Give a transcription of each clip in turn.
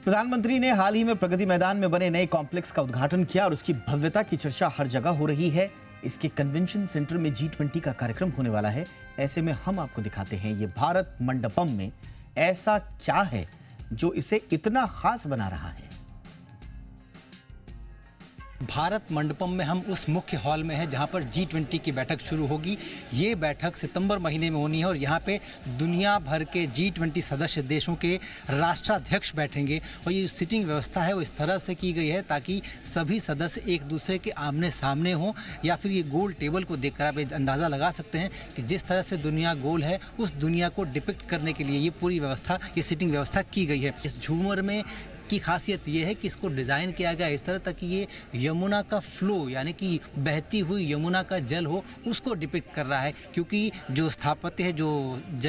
प्रधानमंत्री ने हाल ही में प्रगति मैदान में बने नए कॉम्प्लेक्स का उद्घाटन किया और उसकी भव्यता की चर्चा हर जगह हो रही है। इसके कन्वेंशन सेंटर में G20 का कार्यक्रम होने वाला है। ऐसे में हम आपको दिखाते हैं ये भारत मंडपम में ऐसा क्या है जो इसे इतना खास बना रहा है। भारत मंडपम में हम उस मुख्य हॉल में हैं जहां पर G20 की बैठक शुरू होगी। ये बैठक सितंबर महीने में होनी है और यहाँ पे दुनिया भर के G20 सदस्य देशों के राष्ट्राध्यक्ष बैठेंगे। और ये सिटिंग व्यवस्था है वो इस तरह से की गई है ताकि सभी सदस्य एक दूसरे के आमने सामने हों, या फिर ये गोल टेबल को देखकर आप अंदाज़ा लगा सकते हैं कि जिस तरह से दुनिया गोल है उस दुनिया को डिपिक्ट करने के लिए ये पूरी व्यवस्था, ये सिटिंग व्यवस्था की गई है। इस झूमर में की खासियत ये है कि इसको डिज़ाइन किया गया इस तरह तक कि ये यमुना का फ्लो, यानी कि बहती हुई यमुना का जल हो, उसको डिपिक्ट कर रहा है। क्योंकि जो स्थापत्य है,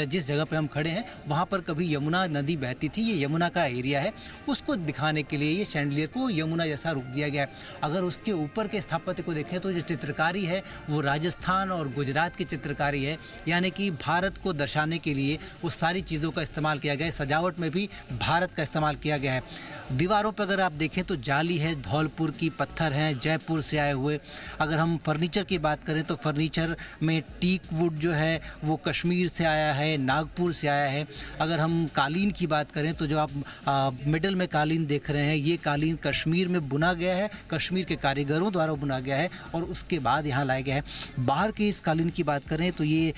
जिस जगह पे हम खड़े हैं वहाँ पर कभी यमुना नदी बहती थी, ये यमुना का एरिया है, उसको दिखाने के लिए ये शैंडलियर को यमुना जैसा रूप दिया गया है। अगर उसके ऊपर के स्थापत्य को देखें तो जो चित्रकारी है वो राजस्थान और गुजरात की चित्रकारी है, यानी कि भारत को दर्शाने के लिए उस सारी चीज़ों का इस्तेमाल किया गया है। सजावट में भी भारत का इस्तेमाल किया गया है। दीवारों पर अगर आप देखें तो जाली है, धौलपुर की पत्थर हैं, जयपुर से आए हुए। अगर हम फर्नीचर की बात करें तो फर्नीचर में टीक वुड जो है वो कश्मीर से आया है, नागपुर से आया है। अगर हम कालीन की बात करें तो जो आप मिडल में कालीन देख रहे हैं, ये कालीन कश्मीर में बुना गया है, कश्मीर के कारीगरों द्वारा बुना गया है और उसके बाद यहाँ लाया गया है। बाहर के इस कालीन की बात करें तो ये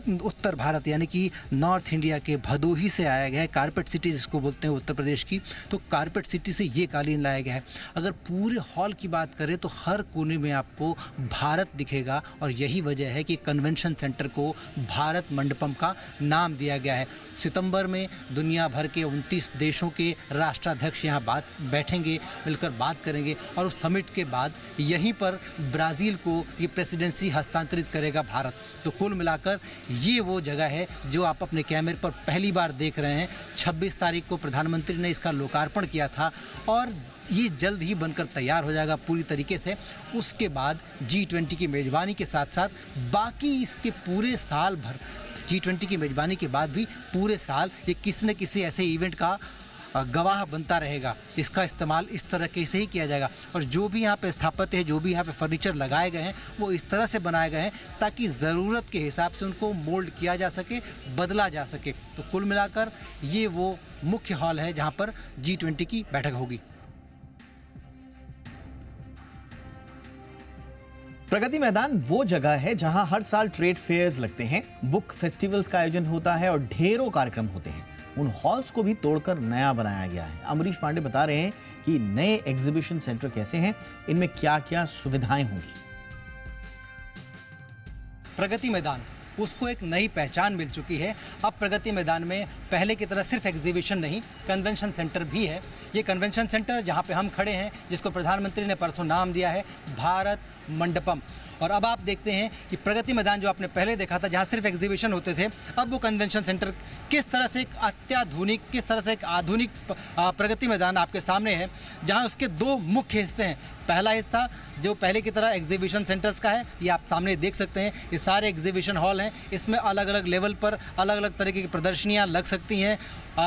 उत्तर भारत यानी कि नॉर्थ इंडिया के भदोही से आया गया है। कारपेट सिटी जिसको बोलते हैं उत्तर प्रदेश की, तो कारपेट सिटी से ये कालीन लाया गया है। अगर पूरे हॉल की बात करें तो हर कोने में आपको भारत दिखेगा और यही वजह है कि कन्वेंशन सेंटर को भारत मंडपम का नाम दिया गया है। सितंबर में दुनिया भर के 29 देशों के राष्ट्राध्यक्ष यहाँ बैठेंगे, मिलकर बात करेंगे और उस समिट के बाद यहीं पर ब्राज़ील को ये प्रेसिडेंसी हस्तांतरित करेगा भारत। तो कुल मिलाकर ये वो जगह है जो आप अपने कैमरे पर पहली बार देख रहे हैं। 26 तारीख को प्रधानमंत्री ने इसका लोकार्पण किया था और ये जल्द ही बनकर तैयार हो जाएगा पूरी तरीके से। उसके बाद G20 की मेज़बानी के साथ साथ बाकी इसके पूरे साल भर, G20 की मेज़बानी के बाद भी पूरे साल ये किसी न किसी ऐसे इवेंट का गवाह बनता रहेगा। इसका इस्तेमाल इस तरह से ही किया जाएगा और जो भी यहाँ पे स्थापत्य है, जो भी यहाँ पे फर्नीचर लगाए गए हैं वो इस तरह से बनाए गए हैं ताकि ज़रूरत के हिसाब से उनको मोल्ड किया जा सके, बदला जा सके। तो कुल मिलाकर ये वो मुख्य हॉल है जहाँ पर G20 की बैठक होगी। प्रगति मैदान वो जगह है जहां हर साल ट्रेड फेयर्स लगते हैं, बुक फेस्टिवल्स का आयोजन होता है और ढेरों कार्यक्रम होते हैं। उन हॉल्स को भी तोड़कर नया बनाया गया है। अमरीश पांडे बता रहे हैं कि नए एग्जीबिशन सेंटर कैसे हैं, इनमें क्या-क्या सुविधाएं होंगी। प्रगति मैदान, उसको एक नई पहचान मिल चुकी है। अब प्रगति मैदान में पहले की तरह सिर्फ एग्जीबिशन नहीं, कन्वेंशन सेंटर भी है। ये कन्वेंशन सेंटर जहाँ पे हम खड़े हैं, जिसको प्रधानमंत्री ने परसों नाम दिया है भारत मंडपम। और अब आप देखते हैं कि प्रगति मैदान जो आपने पहले देखा था जहाँ सिर्फ एग्जीबिशन होते थे, अब वो कन्वेंशन सेंटर किस तरह से एक अत्याधुनिक, किस तरह से एक आधुनिक प्रगति मैदान आपके सामने है, जहाँ उसके दो मुख्य हिस्से हैं। पहला हिस्सा जो पहले की तरह एग्जीबिशन सेंटर्स का है, ये आप सामने देख सकते हैं। ये सारे एग्जीबिशन हॉल हैं, इसमें अलग अलग लेवल पर अलग अलग तरीके की प्रदर्शनियाँ लग सकती हैं,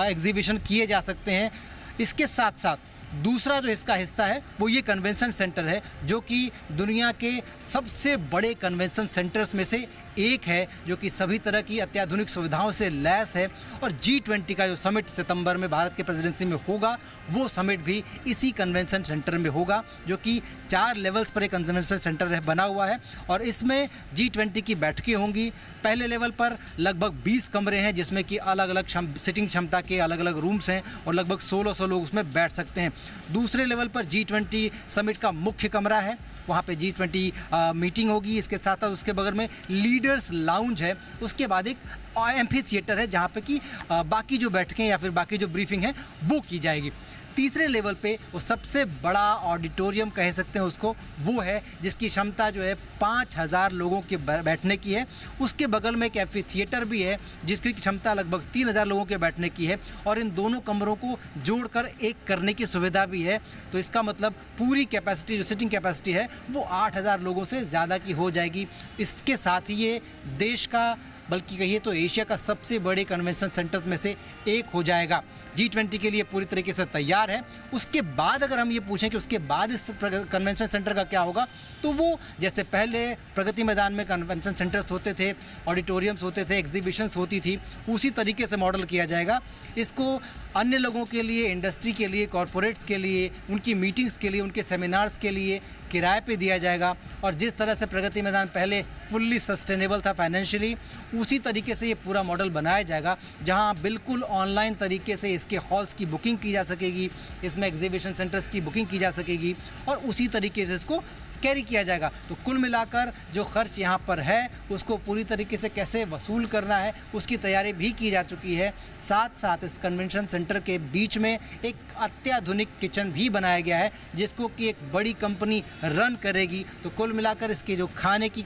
एग्जीबिशन किए जा सकते हैं। इसके साथ साथ दूसरा जो इसका हिस्सा है वो ये कन्वेंशन सेंटर है, जो कि दुनिया के सबसे बड़े कन्वेंशन सेंटर्स में से एक है, जो कि सभी तरह की अत्याधुनिक सुविधाओं से लैस है। और G20 का जो समिट सितंबर में भारत के प्रेसिडेंसी में होगा, वो समिट भी इसी कन्वेंशन सेंटर में होगा, जो कि 4 लेवल्स पर एक कन्वेंशन सेंटर बना हुआ है। और इसमें G20 की बैठकें होंगी। पहले लेवल पर लगभग 20 कमरे हैं, जिसमें कि अलग अलग सिटिंग क्षमता के अलग अलग रूम्स हैं और लगभग 1600 लोग उसमें बैठ सकते हैं। दूसरे लेवल पर G20 समिट का मुख्य कमरा है, वहाँ पे G20 मीटिंग होगी। इसके साथ साथ उसके बगल में लीडर्स लाउंज है। उसके बाद एक एम्फी थिएटर है जहाँ पे कि बाकी जो बैठकें या फिर बाकी जो ब्रीफिंग है वो की जाएगी। तीसरे लेवल पे वो सबसे बड़ा ऑडिटोरियम कह सकते हैं उसको, वो है जिसकी क्षमता जो है 5000 लोगों के बैठने की है। उसके बगल में एक एम्फी थिएटर भी है जिसकी क्षमता लगभग 3000 लोगों के बैठने की है और इन दोनों कमरों को जोड़कर एक करने की सुविधा भी है। तो इसका मतलब पूरी कैपेसिटी जो सिटिंग कैपेसिटी है वो 8000 लोगों से ज़्यादा की हो जाएगी। इसके साथ ही ये देश का, बल्कि कहिए तो एशिया का सबसे बड़े कन्वेंशन सेंटर्स में से एक हो जाएगा। G20 के लिए पूरी तरीके से तैयार है। उसके बाद अगर हम ये पूछें कि उसके बाद इस कन्वेंशन सेंटर का क्या होगा, तो वो जैसे पहले प्रगति मैदान में कन्वेंशन सेंटर्स होते थे, ऑडिटोरियम्स होते थे, एग्जीबिशंस होती थी, उसी तरीके से मॉडल किया जाएगा। इसको अन्य लोगों के लिए, इंडस्ट्री के लिए, कॉरपोरेट्स के लिए, उनकी मीटिंग्स के लिए, उनके सेमिनार्स के लिए किराए पे दिया जाएगा। और जिस तरह से प्रगति मैदान पहले फुल्ली सस्टेनेबल था फाइनेंशियली, उसी तरीके से ये पूरा मॉडल बनाया जाएगा, जहां बिल्कुल ऑनलाइन तरीके से इसके हॉल्स की बुकिंग की जा सकेगी, इसमें एग्जीबिशन सेंटर्स की बुकिंग की जा सकेगी और उसी तरीके से इसको कैरी किया जाएगा। तो कुल मिलाकर जो खर्च यहाँ पर है उसको पूरी तरीके से कैसे वसूल करना है उसकी तैयारी भी की जा चुकी है। साथ साथ इस कन्वेंशन सेंटर के बीच में एक अत्याधुनिक किचन भी बनाया गया है, जिसको कि एक बड़ी कंपनी रन करेगी। तो कुल मिलाकर इसकी जो खाने की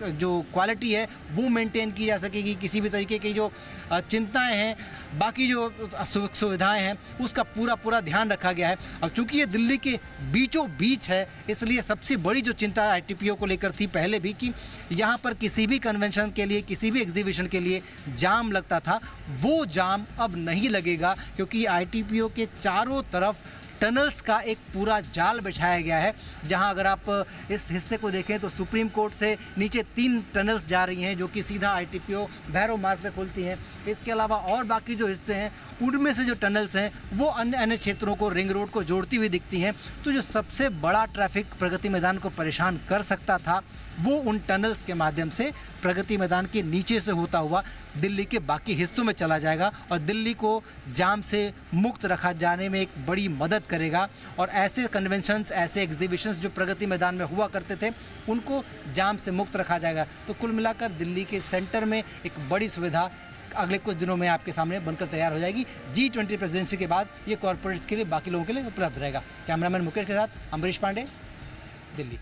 जो क्वालिटी है वो मेंटेन की जा सकेगी। किसी भी तरीके की जो चिंताएं हैं, बाकी जो सुविधाएं हैं, उसका पूरा ध्यान रखा गया है। और चूंकि ये दिल्ली के बीचों बीच है, इसलिए सबसे बड़ी जो चिंता आईटीपीओ को लेकर थी पहले भी कि यहाँ पर किसी भी कन्वेंशन के लिए, किसी भी एग्जीबिशन के लिए जाम लगता था, वो जाम अब नहीं लगेगा, क्योंकि आईटीपीओ के चारों तरफ टनल्स का एक पूरा जाल बिछाया गया है। जहां अगर आप इस हिस्से को देखें तो सुप्रीम कोर्ट से नीचे 3 टनल्स जा रही हैं, जो कि सीधा आईटीपीओ भैरव मार्ग पे खुलती हैं। इसके अलावा और बाकी जो हिस्से हैं, उनमें से जो टनल्स हैं वो अन्य क्षेत्रों को, रिंग रोड को जोड़ती हुई दिखती हैं। तो जो सबसे बड़ा ट्रैफिक प्रगति मैदान को परेशान कर सकता था, वो उन टनल्स के माध्यम से प्रगति मैदान के नीचे से होता हुआ दिल्ली के बाकी हिस्सों में चला जाएगा और दिल्ली को जाम से मुक्त रखा जाने में एक बड़ी मदद करेगा। और ऐसे कन्वेंशंस, ऐसे एग्जीबिशंस जो प्रगति मैदान में हुआ करते थे, उनको जाम से मुक्त रखा जाएगा। तो कुल मिलाकर दिल्ली के सेंटर में एक बड़ी सुविधा अगले कुछ दिनों में आपके सामने बनकर तैयार हो जाएगी। G20 प्रेसिडेंसी के बाद ये कॉर्पोरेट्स के लिए, बाकी लोगों के लिए उपलब्ध रहेगा। कैमरामैन मुकेश के साथ अम्बरीश पांडे, दिल्ली।